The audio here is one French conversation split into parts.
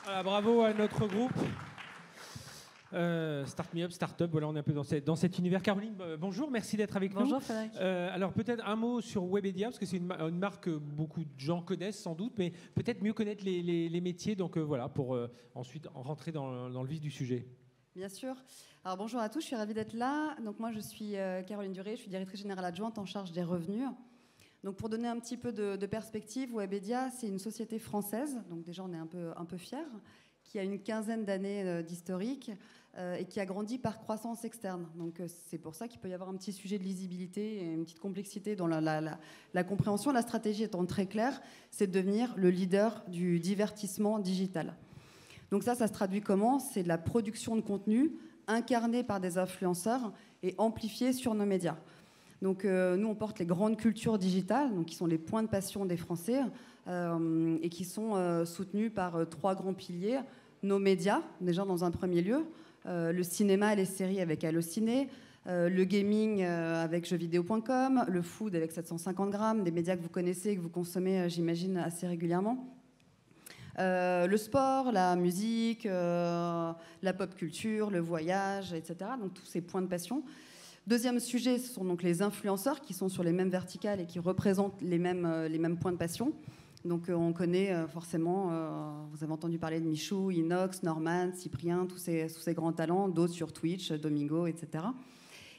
Voilà, bravo à notre groupe. Start Me Up, Startup, voilà, on est un peu dans cet univers. Caroline, bonjour, merci d'être avec nous. Bonjour Frédéric. Alors peut-être un mot sur Webedia, parce que c'est une marque que beaucoup de gens connaissent sans doute, mais peut-être mieux connaître les métiers, donc voilà, pour ensuite rentrer dans le vif du sujet. Bien sûr. Alors bonjour à tous, je suis ravie d'être là. Donc moi je suis Caroline Duré, je suis directrice générale adjointe en charge des revenus. Donc pour donner un petit peu de perspective, Webedia c'est une société française, donc déjà on est un peu fiers, qui a une quinzaine d'années d'historique et qui a grandi par croissance externe. Donc c'est pour ça qu'il peut y avoir un petit sujet de lisibilité et une petite complexité dans la compréhension. La stratégie étant très claire, c'est de devenir le leader du divertissement digital. Donc ça se traduit comment? C'est de la production de contenu incarnée par des influenceurs et amplifiée sur nos médias. Donc nous, on porte les grandes cultures digitales, donc qui sont les points de passion des Français, et qui sont soutenus par trois grands piliers. Nos médias, déjà dans un premier lieu, le cinéma et les séries avec Allociné, le gaming avec jeuxvideo.com, le food avec 750 grammes, des médias que vous connaissez et que vous consommez, j'imagine, assez régulièrement. Le sport, la musique, la pop culture, le voyage, etc. Donc tous ces points de passion. Deuxième sujet, ce sont donc les influenceurs qui sont sur les mêmes verticales et qui représentent les mêmes points de passion. Donc on connaît forcément, vous avez entendu parler de Michou, Inox, Norman, Cyprien, tous ces grands talents, d'autres sur Twitch, Domingo, etc.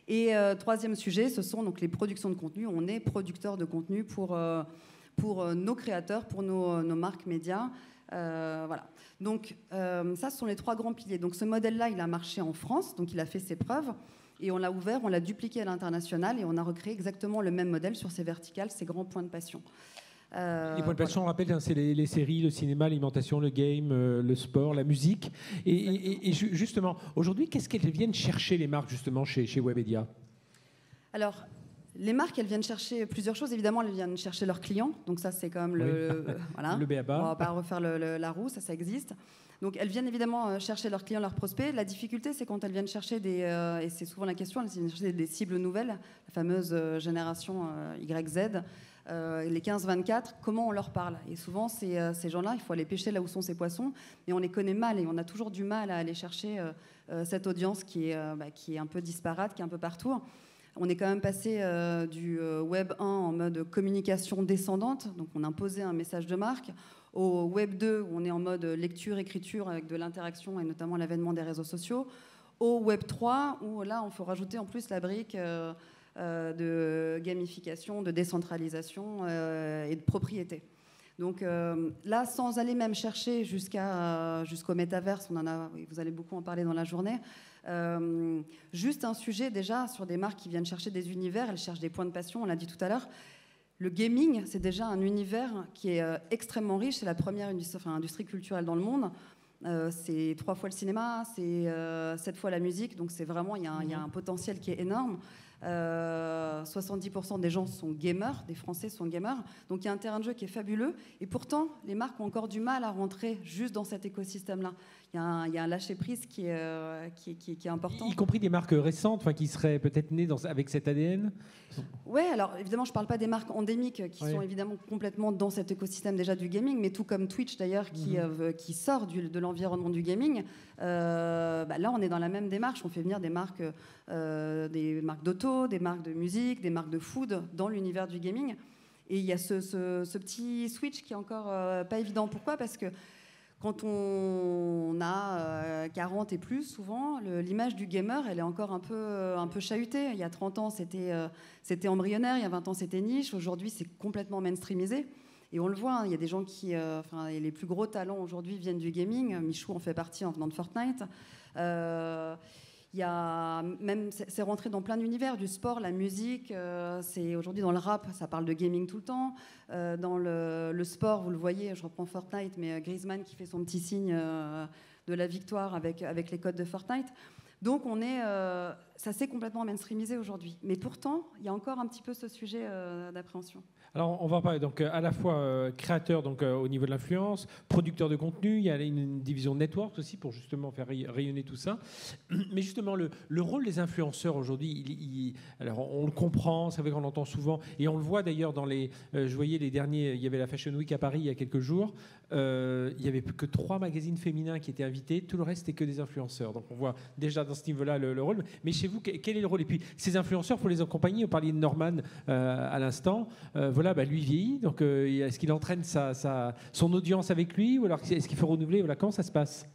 Et troisième sujet, ce sont donc les productions de contenu. On est producteur de contenu pour nos créateurs, pour nos marques médias. Voilà. Donc ça, ce sont les trois grands piliers. Donc ce modèle-là, il a marché en France, donc il a fait ses preuves. Et on l'a ouvert, on l'a dupliqué à l'international et on a recréé exactement le même modèle sur ces verticales, ces grands points de passion. Les points de passion, on rappelle, c'est les séries, le cinéma, l'alimentation, le game, le sport, la musique. Et justement, aujourd'hui, qu'est-ce qu'elles viennent chercher, les marques, justement, chez Webedia? Alors, les marques, elles viennent chercher plusieurs choses. Évidemment, elles viennent chercher leurs clients. Donc ça, c'est quand même voilà. Le b.a-ba. On va pas refaire la roue, ça existe. Donc elles viennent évidemment chercher leurs clients, leurs prospects. La difficulté, c'est quand elles viennent chercher et c'est souvent la question, elles viennent chercher des cibles nouvelles, la fameuse génération YZ, les 15-24, comment on leur parle? Et souvent, ces gens-là, il faut aller pêcher là où sont ces poissons, mais on les connaît mal et on a toujours du mal à aller chercher cette audience qui est un peu disparate, qui est un peu partout. On est quand même passé du Web 1 en mode communication descendante, donc on imposait un message de marque, au Web 2 où on est en mode lecture, écriture avec de l'interaction et notamment l'avènement des réseaux sociaux, au Web 3 où là on faut rajouter en plus la brique de gamification, de décentralisation et de propriété. Donc là, sans aller même chercher jusqu'au métaverse, vous allez beaucoup en parler dans la journée, juste un sujet déjà sur des marques qui viennent chercher des univers, elles cherchent des points de passion, on l'a dit tout à l'heure. Le gaming, c'est déjà un univers qui est extrêmement riche, c'est la première industrie culturelle dans le monde. C'est 3 fois le cinéma, c'est 7 fois la musique, donc c'est vraiment, il y a un potentiel qui est énorme. 70% des gens sont gamers, des Français sont gamers, donc il y a un terrain de jeu qui est fabuleux, et pourtant les marques ont encore du mal à rentrer juste dans cet écosystème-là. Il y a un lâcher-prise qui est important. Y compris des marques récentes, qui seraient peut-être nées avec cet ADN. Oui, alors évidemment, je ne parle pas des marques endémiques qui sont évidemment complètement dans cet écosystème déjà du gaming, mais tout comme Twitch d'ailleurs qui sort de l'environnement du gaming. Là, on est dans la même démarche. On fait venir des marques d'auto, des marques de musique, des marques de food dans l'univers du gaming. Et il y a ce petit switch qui est encore pas évident. Pourquoi? Parce que quand on a 40 et plus, souvent, l'image du gamer, elle est encore un peu chahutée. Il y a 30 ans, c'était embryonnaire. Il y a 20 ans, c'était niche. Aujourd'hui, c'est complètement mainstreamisé. Et on le voit, il y a des gens les plus gros talents aujourd'hui viennent du gaming. Michou en fait partie en venant de Fortnite. C'est rentré dans plein d'univers, du sport, la musique, c'est aujourd'hui dans le rap, ça parle de gaming tout le temps. Dans le sport, vous le voyez, je reprends Fortnite, mais Griezmann qui fait son petit signe de la victoire avec les codes de Fortnite. Donc ça s'est complètement mainstreamisé aujourd'hui. Mais pourtant, il y a encore un petit peu ce sujet d'appréhension. Alors, on va parler donc à la fois créateur au niveau de l'influence, producteur de contenu, il y a une division network aussi pour justement faire rayonner tout ça. Mais justement, le rôle des influenceurs aujourd'hui, alors on le comprend, c'est vrai qu'on l'entend souvent, et on le voit d'ailleurs je voyais les derniers, il y avait la Fashion Week à Paris il y a quelques jours, il n'y avait que 3 magazines féminins qui étaient invités, tout le reste c'était que des influenceurs. Donc on voit déjà dans ce niveau-là le rôle. Mais chez vous, quel est le rôle? Et puis ces influenceurs, il faut les accompagner. On parlait de Norman à l'instant. Voilà, lui vieillit. Donc est-ce qu'il entraîne son audience avec lui, ou alors est-ce qu'il faut renouveler? Voilà, comment ça se passe?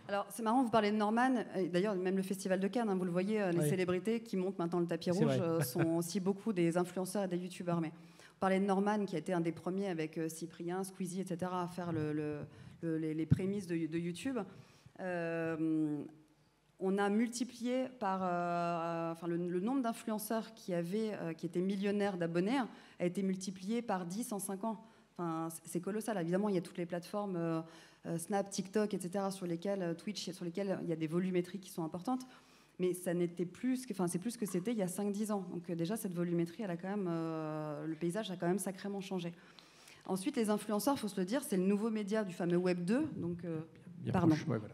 Alors, c'est marrant, vous parlez de Norman. D'ailleurs, même le Festival de Cannes, vous le voyez, les célébrités qui montent maintenant le tapis rouge sont aussi beaucoup des influenceurs et des youtubeurs. Mais vous parlez de Norman, qui a été un des premiers avec Cyprien, Squeezie, etc., à faire les prémices de YouTube. On a multiplié par... le nombre d'influenceurs qui étaient millionnaires d'abonnés a été multiplié par 10 en 5 ans. C'est colossal. Évidemment, il y a toutes les plateformes... Snap, TikTok, etc., sur lesquels Twitch, sur lesquels il y a des volumétries qui sont importantes, mais ça n'était plus, c'est plus que c'était il y a 5-10 ans. Donc déjà cette volumétrie, elle a quand même, le paysage a quand même sacrément changé. Ensuite, les influenceurs, il faut se le dire, c'est le nouveau média du fameux Web 2. Donc, pardon. Ouais, voilà.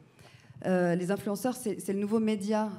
Les influenceurs, c'est le nouveau média,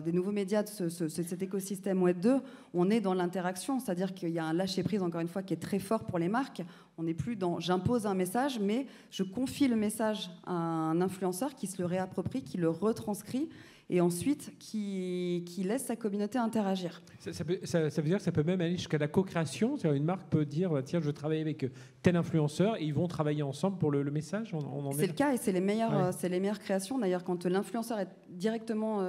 des nouveaux médias de cet écosystème Web 2. On est dans l'interaction, c'est-à-dire qu'il y a un lâcher-prise, encore une fois, qui est très fort pour les marques. On n'est plus dans j'impose un message, mais je confie le message à un influenceur qui se le réapproprie, qui le retranscrit et ensuite qui laisse sa communauté interagir. Ça veut dire que ça peut même aller jusqu'à la co-création. C'est-à-dire une marque peut dire tiens, je travaille avec tel influenceur et ils vont travailler ensemble pour le message. C'est le cas et c'est les meilleures créations. D'ailleurs, quand l'influenceur est directement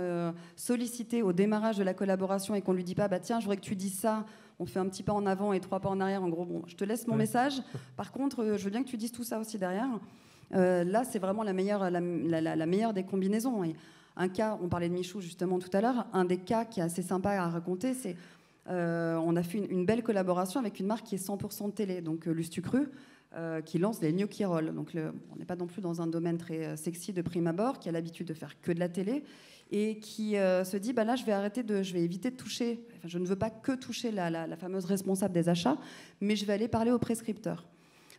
sollicité au démarrage de la collaboration et qu'on lui dit pas tiens, je voudrais que tu dises ça. On fait un petit pas en avant et 3 pas en arrière. En gros, je te laisse mon message. Par contre, je veux bien que tu dises tout ça aussi derrière. Là, c'est vraiment la meilleure des combinaisons. Et un cas, on parlait de Michou justement tout à l'heure, un des cas qui est assez sympa à raconter, c'est on a fait une belle collaboration avec une marque qui est 100% télé, donc Lustucru, qui lance les gnocchi rolls. Donc on n'est pas non plus dans un domaine très sexy de prime abord, qui a l'habitude de faire que de la télé, et qui se dit là je vais éviter de toucher, je ne veux pas que toucher la fameuse responsable des achats, mais je vais aller parler aux prescripteurs.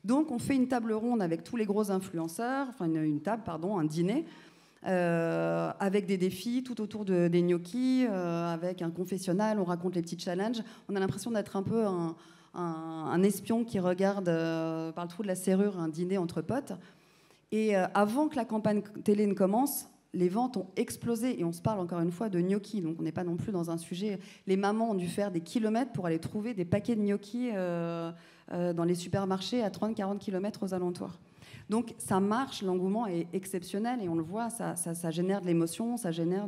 Donc on fait une table ronde avec tous les gros influenceurs, un dîner, avec des défis tout autour des gnocchis, avec un confessionnal, on raconte les petits challenges. On a l'impression d'être un peu un espion qui regarde par le trou de la serrure un dîner entre potes. Et avant que la campagne télé ne commence, les ventes ont explosé et on se parle encore une fois de gnocchis, donc on n'est pas non plus dans un sujet... Les mamans ont dû faire des kilomètres pour aller trouver des paquets de gnocchis dans les supermarchés à 30-40 km aux alentours. Donc ça marche, l'engouement est exceptionnel et on le voit, ça génère de l'émotion, ça génère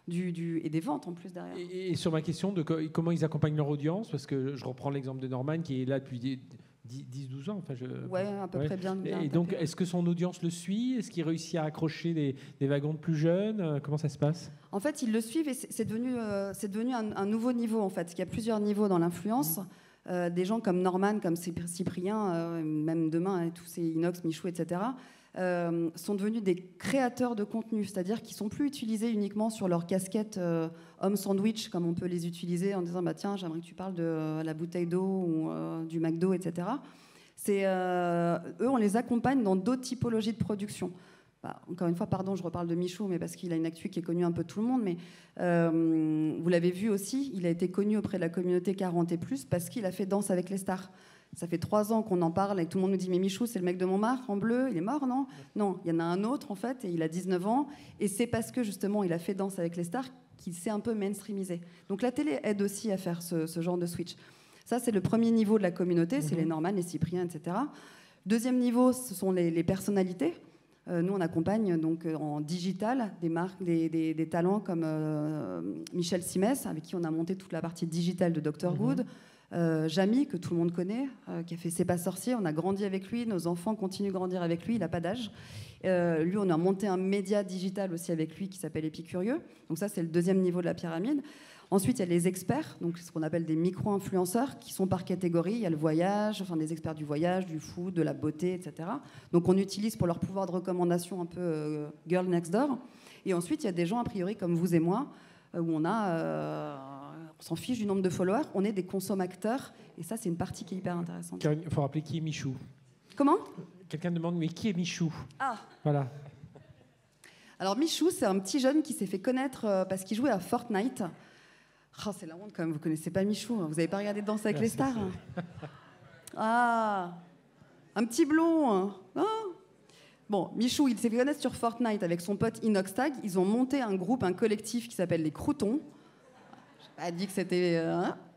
et des ventes en plus derrière. Et sur ma question de comment ils accompagnent leur audience, parce que je reprends l'exemple de Norman qui est là depuis 10-12 ans. Ouais, à peu près bien. Et donc, est-ce que son audience le suit? Est-ce qu'il réussit à accrocher des wagons de plus jeunes? Comment ça se passe? En fait, ils le suivent et c'est devenu un nouveau niveau, en fait. Il y a plusieurs niveaux dans l'influence. Des gens comme Norman, comme Cyprien, même demain, tous ces Inox, Michou, etc., sont devenus des créateurs de contenu, c'est-à-dire qu'ils ne sont plus utilisés uniquement sur leur casquette homme sandwich, comme on peut les utiliser en disant tiens, j'aimerais que tu parles de la bouteille d'eau ou du McDo, etc. Eux, on les accompagne dans d'autres typologies de production. Encore une fois, pardon, je reparle de Michou, mais parce qu'il a une actu qui est connue un peu de tout le monde, mais vous l'avez vu aussi, il a été connu auprès de la communauté 40 et plus parce qu'il a fait Danse avec les stars. Ça fait 3 ans qu'on en parle et tout le monde nous dit mais Michou, c'est le mec de Montmartre en bleu, il est mort, non? Non, il y en a un autre en fait et il a 19 ans et c'est parce que justement il a fait Danse avec les stars qu'il s'est un peu mainstreamisé. Donc la télé aide aussi à faire ce genre de switch. Ça, c'est le premier niveau de la communauté, c'est les Norman, les Cypriens, etc. Deuxième niveau, ce sont les personnalités. Nous, on accompagne donc en digital des marques, des talents comme Michel Simès, avec qui on a monté toute la partie digitale de Dr Good. Jamy, que tout le monde connaît, qui a fait C'est pas sorcier. On a grandi avec lui, nos enfants continuent de grandir avec lui, il n'a pas d'âge. Lui, on a monté un média digital aussi avec lui qui s'appelle Épicurieux. Donc ça, c'est le deuxième niveau de la pyramide. Ensuite, il y a les experts, donc ce qu'on appelle des micro-influenceurs, qui sont par catégorie. Il y a le voyage, des experts du voyage, du food, de la beauté, etc. Donc on utilise pour leur pouvoir de recommandation un peu Girl Next Door. Et ensuite, il y a des gens, a priori, comme vous et moi, où on s'en fiche du nombre de followers. On est des consommateurs. Et ça, c'est une partie qui est hyper intéressante. Il faut rappeler qui est Michou. Comment ? Quelqu'un demande, mais qui est Michou ? Ah. Voilà. Alors Michou, c'est un petit jeune qui s'est fait connaître parce qu'il jouait à Fortnite. Oh, c'est la honte quand même, vous connaissez pas Michou, vous n'avez pas regardé Danse avec les stars. Ah, Un petit blond. Hein. Bon, Michou, il s'est fait connaître sur Fortnite avec son pote Inoxtag. Ils ont monté un groupe, un collectif qui s'appelle les Croutons. Je n'ai pas dit que c'était...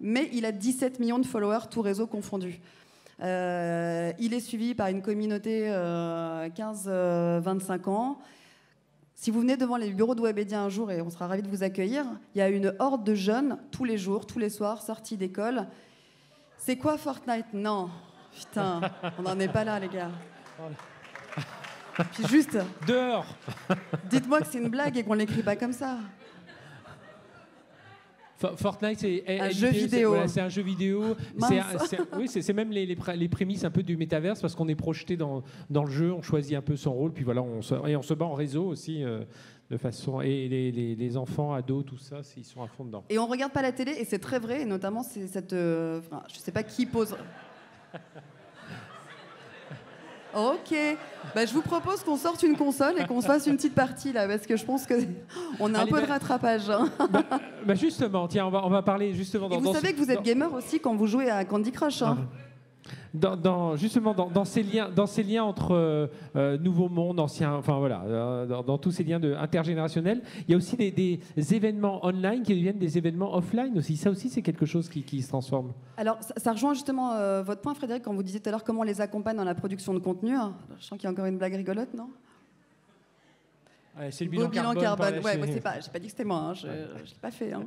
mais il a 17 millions de followers, tous réseaux confondus. Il est suivi par une communauté 15-25 ans. Si vous venez devant les bureaux de Webedia un jour, et on sera ravis de vous accueillir, il y a une horde de jeunes, tous les jours, tous les soirs, sortis d'école. C'est quoi Fortnite? Non, putain, on n'en est pas là, les gars. Puis juste... Dehors. Dites-moi que c'est une blague et qu'on ne l'écrit pas comme ça. Fortnite, c'est un jeu vidéo. Voilà, c'est un jeu vidéo. Oui, c'est même les prémices un peu du métaverse, parce qu'on est projeté dans le jeu, on choisit un peu son rôle, puis voilà, on se bat en réseau aussi, de façon. Et les enfants, ados, tout ça, ils sont à fond dedans. Et on regarde pas la télé, et c'est très vrai, et notamment c'est cette. Je sais pas qui pose. Ok, je vous propose qu'on sorte une console et qu'on se fasse une petite partie là, parce que je pense qu'on a un peu de rattrapage. Hein. Justement, tiens, on va parler justement. Et vous savez que vous êtes gamer aussi quand vous jouez à Candy Crush. Hein. Justement, dans ces liens entre nouveau monde, ancien, enfin voilà, dans tous ces liens intergénérationnels, il y a aussi des événements online qui deviennent des événements offline aussi. Ça aussi, c'est quelque chose qui se transforme. Alors, ça rejoint justement votre point, Frédéric, quand vous disiez tout à l'heure comment on les accompagne dans la production de contenu. Je sens qu'il y a encore une blague rigolote, non? Ouais, c'est le bilan carbone. Ouais, j'ai pas dit que c'était moi, hein, je l'ai pas fait. Hein.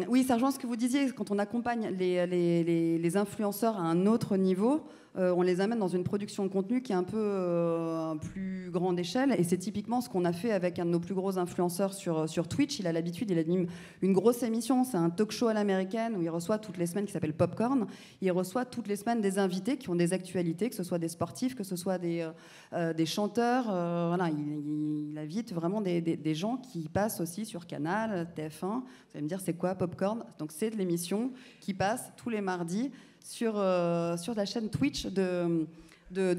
Oui, ça rejoint ce que vous disiez, quand on accompagne les influenceurs à un autre niveau, on les amène dans une production de contenu qui est un peu plus grande échelle, et c'est typiquement ce qu'on a fait avec un de nos plus gros influenceurs sur Twitch. Il a l'habitude, il anime une grosse émission, c'est un talk show à l'américaine où il reçoit toutes les semaines, qui s'appelle Popcorn. Il reçoit toutes les semaines des invités qui ont des actualités, que ce soit des sportifs, que ce soit des chanteurs. Voilà, il invite vraiment des gens qui passent aussi sur Canal, TF1. Vous allez me dire, c'est quoi Popcorn? Donc c'est de l'émission qui passe tous les mardis sur la chaîne Twitch de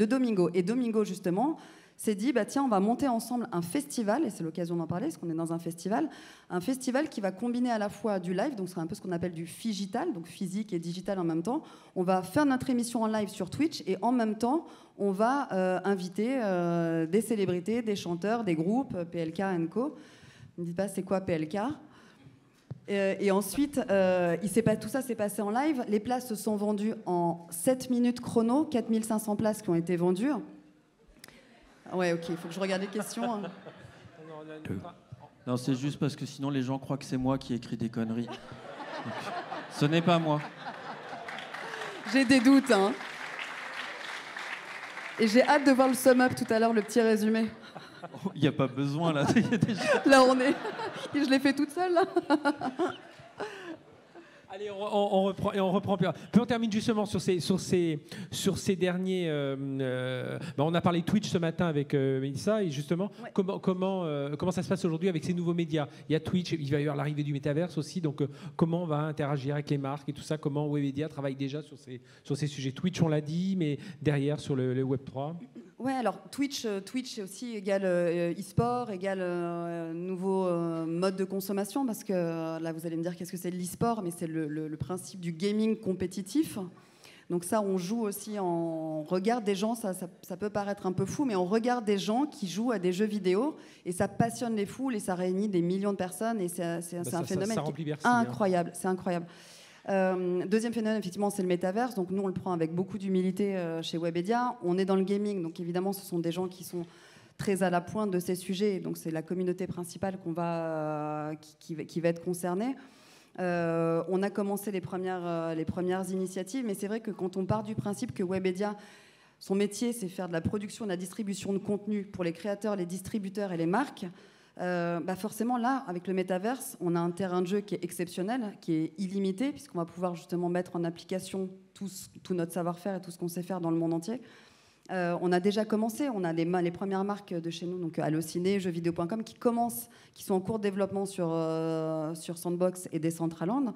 Domingo. Et Domingo, justement, s'est dit, tiens, on va monter ensemble un festival, et c'est l'occasion d'en parler, parce qu'on est dans un festival qui va combiner à la fois du live, donc c'est un peu ce qu'on appelle du phygital, donc physique et digital en même temps. On va faire notre émission en live sur Twitch, et en même temps, on va inviter des célébrités, des chanteurs, des groupes, PLK & Co. Ne me dites pas, c'est quoi PLK? Et ensuite, tout ça s'est passé en live. Les places se sont vendues en 7 minutes chrono, 4500 places qui ont été vendues. Ouais, ok, il faut que je regarde les questions. Hein. Non, c'est juste parce que sinon les gens croient que c'est moi qui écris des conneries. Donc, ce n'est pas moi. J'ai des doutes, hein. Et j'ai hâte de voir le sum-up tout à l'heure, le petit résumé. Il n'y a pas besoin, là. Là, on est... Je l'ai fait toute seule, là. Allez, on reprend. Puis on termine justement sur ces derniers... on a parlé Twitch ce matin avec Mélissa, et justement, ouais. Comment ça se passe aujourd'hui avec ces nouveaux médias? Il y a Twitch, il va y avoir l'arrivée du métaverse aussi, donc comment on va interagir avec les marques et tout ça? Comment Webedia travaille déjà sur ces sujets? Twitch, on l'a dit, mais derrière, sur le Web3? Ouais, alors Twitch c'est aussi égal e-sport, égal nouveau mode de consommation, parce que là vous allez me dire qu'est-ce que c'est de l'e-sport, mais c'est le principe du gaming compétitif. Donc ça, on joue aussi, on regarde des gens, ça peut paraître un peu fou, mais on regarde des gens qui jouent à des jeux vidéo, et ça passionne les foules, et ça réunit des millions de personnes, et c'est un phénomène incroyable, c'est incroyable. Deuxième phénomène, effectivement, c'est le métaverse. Donc nous, on le prend avec beaucoup d'humilité chez Webedia. On est dans le gaming, donc évidemment, ce sont des gens qui sont très à la pointe de ces sujets. Donc c'est la communauté principale qui va être concernée. On a commencé les premières initiatives, mais c'est vrai que quand on part du principe que Webedia, son métier, c'est faire de la production, de la distribution de contenu pour les créateurs, les distributeurs et les marques. Forcément, là, avec le métaverse, on a un terrain de jeu qui est exceptionnel, qui est illimité, puisqu'on va pouvoir justement mettre en application tout notre savoir-faire et tout ce qu'on sait faire dans le monde entier. On a déjà commencé, on a les premières marques de chez nous, donc Allociné, jeuxvideo.com, qui sont en cours de développement sur Sandbox et Decentraland.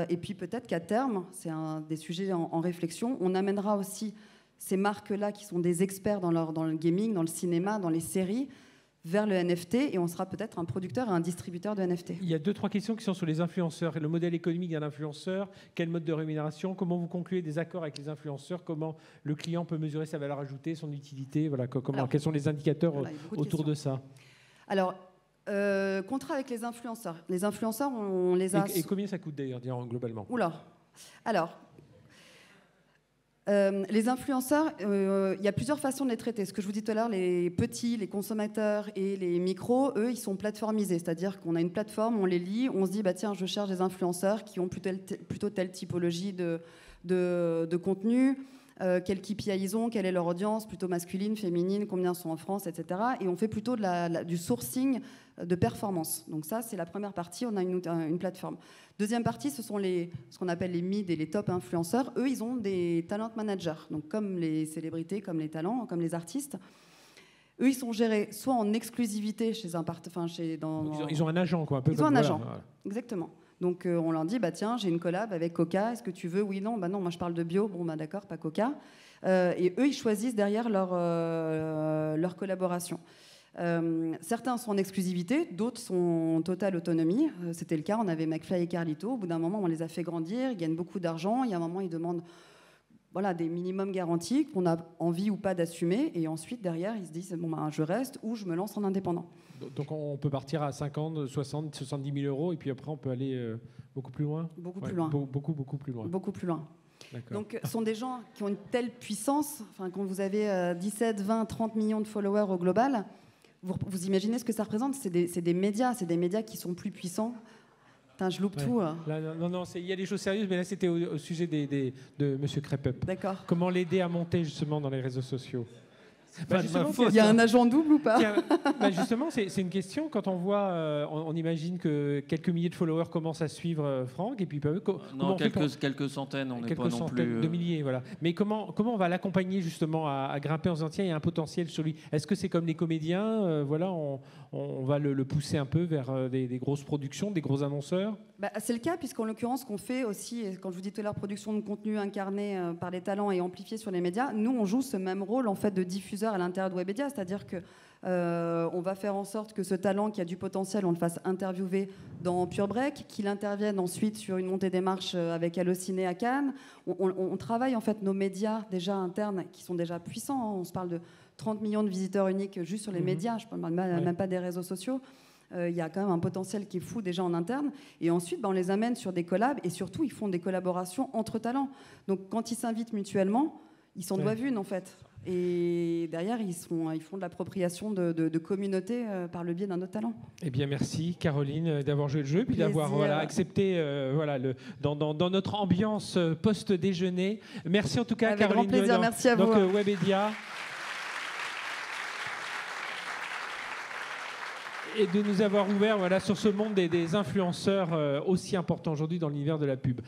Et puis peut-être qu'à terme, c'est un des sujets en réflexion, on amènera aussi ces marques-là qui sont des experts dans le gaming, dans le cinéma, dans les séries, vers le NFT et on sera peut-être un producteur et un distributeur de NFT. Il y a 2-3 questions qui sont sur les influenceurs. Le modèle économique d'un influenceur, quel mode de rémunération, comment vous concluez des accords avec les influenceurs, comment le client peut mesurer sa valeur ajoutée, son utilité, voilà, quels sont les indicateurs autour de ça? Alors, contrat avec les influenceurs. Les influenceurs, on les a... Et combien ça coûte d'ailleurs, globalement? Oula. Alors... les influenceurs, il y a plusieurs façons de les traiter. Ce que je vous dis tout à l'heure, les petits, les consommateurs et les micros, eux, ils sont plateformisés. C'est-à-dire qu'on a une plateforme, on les lit, on se dit, bah, tiens, je cherche des influenceurs qui ont plutôt telle typologie de contenu, quel KPI ils ont, quelle est leur audience, plutôt masculine, féminine, combien sont en France, etc. Et on fait plutôt du sourcing de performance. Donc ça, c'est la première partie, on a une plateforme. Deuxième partie, ce sont ce qu'on appelle les mid et les top influenceurs. Eux, ils ont des talent managers, donc comme les célébrités, comme les talents, comme les artistes. Eux, ils sont gérés soit en exclusivité chez un partenaire... Ils ont un agent, quoi. Un peu ils ont un agent, exactement. Donc on leur dit, bah, tiens, j'ai une collab avec Coca, est-ce que tu veux? Oui, non, bah non, moi je parle de bio, bon, bah, d'accord, pas Coca. Et eux, ils choisissent derrière leur collaboration. Certains sont en exclusivité, d'autres sont en totale autonomie. C'était le cas, on avait McFly et Carlito. Au bout d'un moment, on les a fait grandir, ils gagnent beaucoup d'argent. Il y a un moment, ils demandent des minimums garantis qu'on a envie ou pas d'assumer. Et ensuite, derrière, ils se disent, bon, ben, je reste ou je me lance en indépendant. Donc on peut partir à 50, 60, 70 000 euros et puis après, on peut aller beaucoup plus loin? Beaucoup plus loin. Beaucoup plus loin. Beaucoup plus loin. Donc, ce sont des gens qui ont une telle puissance. Quand vous avez 17, 20, 30 millions de followers au global, vous imaginez ce que ça représente? C'est des médias qui sont plus puissants. Putain, je loupe tout. Là, non, il y a des choses sérieuses, mais là, c'était au sujet de Monsieur Crêpeup. D'accord. Comment l'aider à monter, justement, dans les réseaux sociaux? Il y a un agent double ou pas? Justement, c'est une question. Quand on voit, on imagine que quelques milliers de followers commencent à suivre Franck, et puis non, quelques centaines, on n'est pas non plus... de milliers, voilà. Mais comment on va l'accompagner justement à grimper en se disant, tiens, il y a un potentiel sur lui? Est-ce que c'est comme les comédiens, on va le pousser un peu vers des grosses productions, des gros annonceurs? C'est le cas, puisqu'en l'occurrence, ce qu'on fait aussi, quand je vous dis tout à l'heure, production de contenu incarné par les talents et amplifié sur les médias, nous, on joue ce même rôle en fait de diffuseur à l'intérieur de Webedia, c'est-à-dire que on va faire en sorte que ce talent qui a du potentiel, on le fasse interviewer dans Pure Break, qu'il intervienne ensuite sur une montée des marches avec Allociné à Cannes. On travaille en fait nos médias déjà internes qui sont déjà puissants. On se parle de 30 millions de visiteurs uniques juste sur les médias, je ne parle même pas des réseaux sociaux. Il y a quand même un potentiel qui est fou déjà en interne. Et ensuite, on les amène sur des collabs et surtout, ils font des collaborations entre talents. Donc, quand ils s'invitent mutuellement, ils s'en doivent une, en fait. Et derrière, ils font de l'appropriation de communautés par le biais d'un autre talent. Eh bien, merci, Caroline, d'avoir joué le jeu, puis d'avoir accepté dans notre ambiance post-déjeuner. Merci en tout cas, avec Caroline. Avec grand plaisir, merci à vous. Donc, Webedia. Et de nous avoir ouvert sur ce monde des influenceurs aussi important aujourd'hui dans l'univers de la pub.